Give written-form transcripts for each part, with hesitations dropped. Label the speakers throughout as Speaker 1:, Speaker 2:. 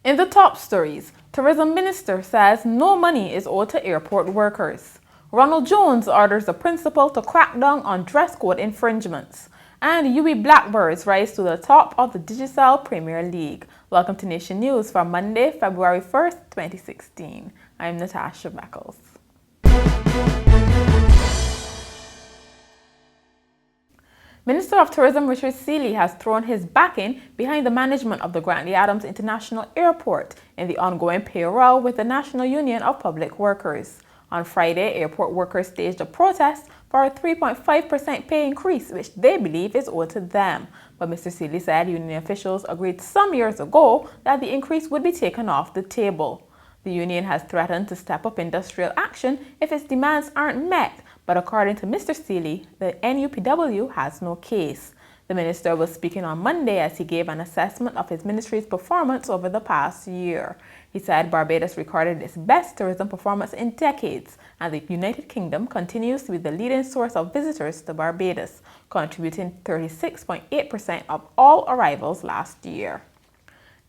Speaker 1: In the top stories, Tourism Minister says no money is owed to airport workers. Ronald Jones orders the principal to crack down on dress code infringements. And UWI Blackbirds rise to the top of the Digicel Premier League. Welcome to Nation News for Monday, February 1st, 2016. I'm Natasha Beckles. Minister of Tourism Richard Seeley has thrown his backing behind the management of the Grantley Adams International Airport in the ongoing pay row with the National Union of Public Workers. On Friday, airport workers staged a protest for a 3.5% pay increase, which they believe is owed to them. But Mr. Seeley said union officials agreed some years ago that the increase would be taken off the table. The union has threatened to step up industrial action if its demands aren't met, but according to Mr. Seeley, the NUPW has no case. The minister was speaking on Monday as he gave an assessment of his ministry's performance over the past year. He said Barbados recorded its best tourism performance in decades, and the United Kingdom continues to be the leading source of visitors to Barbados, contributing 36.8% of all arrivals last year.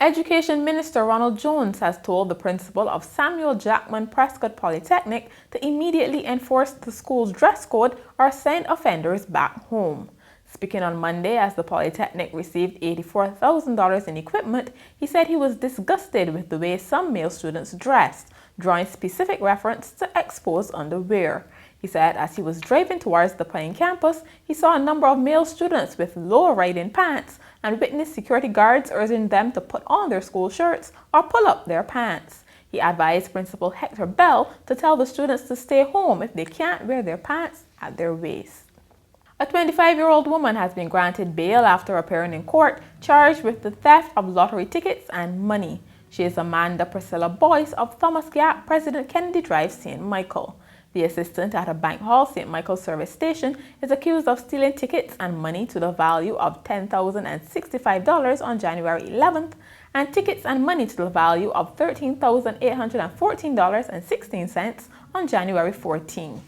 Speaker 1: Education Minister Ronald Jones has told the principal of Samuel Jackman Prescott Polytechnic to immediately enforce the school's dress code or send offenders back home. Speaking on Monday as the Polytechnic received $84,000 in equipment, he said he was disgusted with the way some male students dressed, drawing specific reference to exposed underwear. He said as he was driving towards the Pine campus, he saw a number of male students with low-riding pants and witnessed security guards urging them to put on their school shirts or pull up their pants. He advised Principal Hector Bell to tell the students to stay home if they can't wear their pants at their waist. A 25-year-old woman has been granted bail after appearing in court charged with the theft of lottery tickets and money. She is Amanda Priscilla Boyce of Thomas Gap, President Kennedy Drive, St. Michael. The assistant at a Bank Hall St. Michael service station is accused of stealing tickets and money to the value of $10,065 on January 11th and tickets and money to the value of $13,814.16 on January 14th.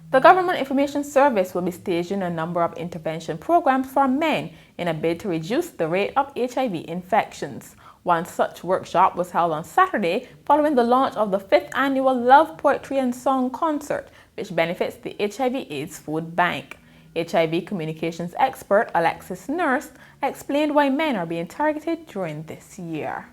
Speaker 1: The Government Information Service will be staging a number of intervention programs for men in a bid to reduce the rate of HIV infections. One such workshop was held on Saturday following the launch of the 5th annual Love, Poetry and Song concert, which benefits the HIV/AIDS Food Bank. HIV communications expert Alexis Nurse explained why men are being targeted during this year.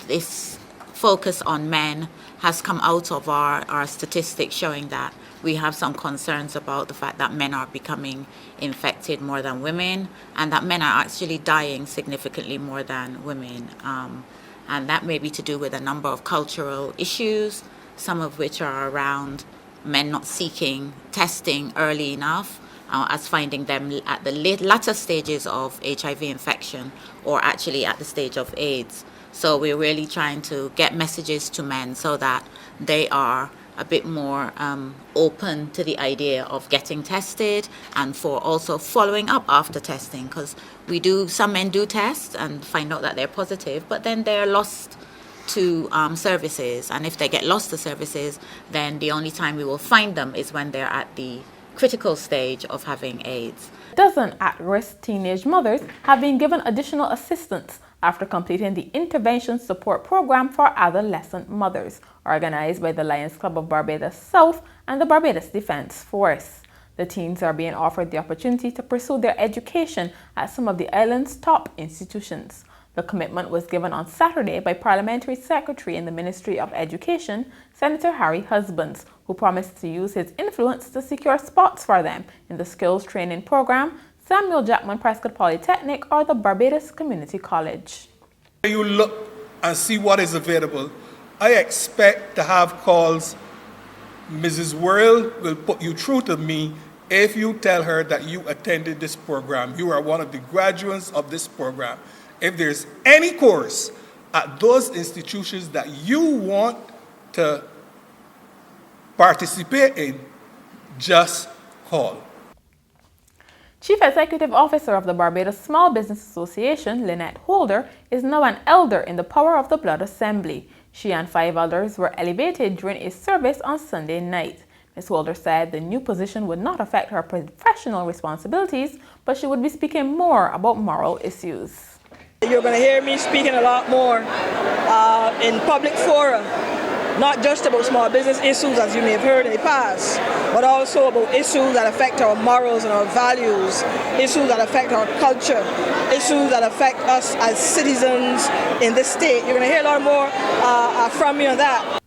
Speaker 2: This focus on men has come out of our statistics showing that we have some concerns about the fact that men are becoming infected more than women and that men are actually dying significantly more than women. And that may be to do with a number of cultural issues, some of which are around men not seeking testing early enough, as finding them at the latter stages of HIV infection or actually at the stage of AIDS. So we're really trying to get messages to men so that they are a bit more open to the idea of getting tested and for also following up after testing, because some men do test and find out that they're positive, but then they're lost to services, and if they get lost to services, then the only time we will find them is when they're at the critical stage of having AIDS.
Speaker 1: A dozen at-risk teenage mothers have been given additional assistance after completing the Intervention Support Program for Adolescent Mothers, organized by the Lions Club of Barbados South and the Barbados Defense Force. The teens are being offered the opportunity to pursue their education at some of the island's top institutions. The commitment was given on Saturday by Parliamentary Secretary in the Ministry of Education, Senator Harry Husbands, who promised to use his influence to secure spots for them in the skills training program, Samuel Jackman Prescott Polytechnic, or the Barbados Community College.
Speaker 3: You look and see what is available. I expect to have calls. Mrs. Worrell will put you through to me if you tell her that you attended this program. You are one of the graduates of this program. If there's any course at those institutions that you want to participate in, just call.
Speaker 1: Chief Executive Officer of the Barbados Small Business Association, Lynette Holder, is now an elder in the Power of the Blood Assembly. She and 5 others were elevated during a service on Sunday night. Ms. Holder said the new position would not affect her professional responsibilities, but she would be speaking more about moral issues.
Speaker 4: You're going to hear me speaking a lot more in public fora, not just about small business issues as you may have heard in the past, but also about issues that affect our morals and our values, issues that affect our culture, issues that affect us as citizens in this state. You're going to hear a lot more from me on that.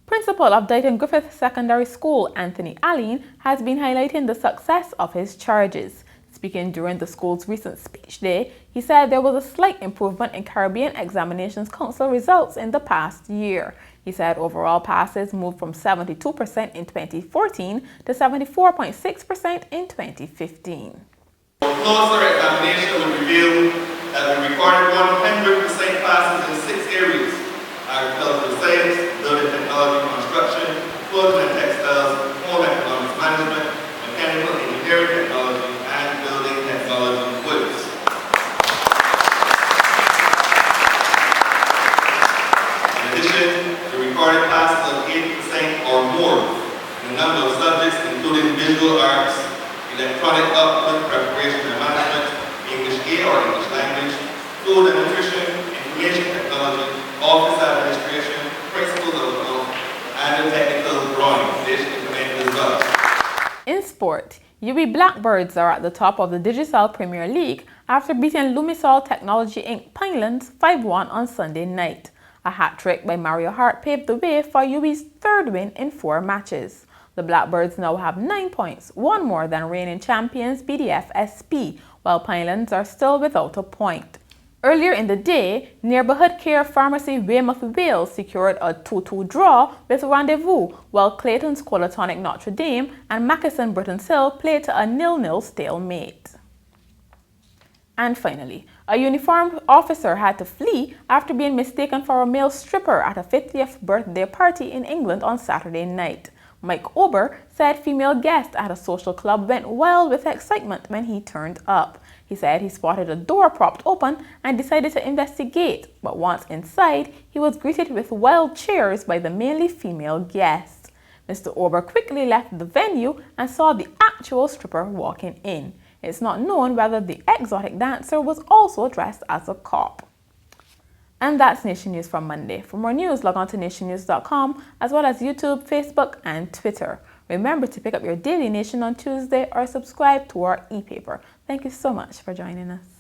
Speaker 1: Principal of Dighton Griffith Secondary School, Anthony Allen, has been highlighting the success of his charges. Speaking during the school's recent speech day, he said there was a slight improvement in Caribbean Examinations Council results in the past year. He said overall passes moved from 72% in 2014 to 74.6% in 2015.
Speaker 5: Closer examination would reveal that we recorded 100% passes in 6 areas: agricultural science, building technology and construction, clothing and textiles, home economics management, mechanical engineering technology, and building technology goods. In addition, we recorded passes of 80% or more in a number of subjects, including visual arts, electronic output, preparation and management, English A or English language, food and nutrition, information technology, office administration, principles of health, and technical drawing, which implemented as well.
Speaker 1: In sport, UWI Blackbirds are at the top of the Digicel Premier League after beating Lumisol Technology Inc. Pinelands 5-1 on Sunday night. A hat-trick by Mario Hart paved the way for UWI's third win in 4 matches. The Blackbirds now have 9 points, one more than reigning champions BDF SP, while Pinelands are still without a point. Earlier in the day, Neighbourhood Care Pharmacy Weymouth Wales secured a 2-2 draw with Rendezvous, while Clayton's Colatonic Notre Dame and Mackinson Britton's Hill played to a 0-0 stalemate. And finally, a uniformed officer had to flee after being mistaken for a male stripper at a 50th birthday party in England on Saturday night. Mike Ober said female guests at a social club went wild with excitement when he turned up. He said he spotted a door propped open and decided to investigate, but once inside, he was greeted with wild cheers by the mainly female guests. Mr. Ober quickly left the venue and saw the actual stripper walking in. It's not known whether the exotic dancer was also dressed as a cop. And that's Nation News from Monday. For more news, log on to nationnews.com, as well as YouTube, Facebook, and Twitter. Remember to pick up your Daily Nation on Tuesday or subscribe to our e-paper. Thank you so much for joining us.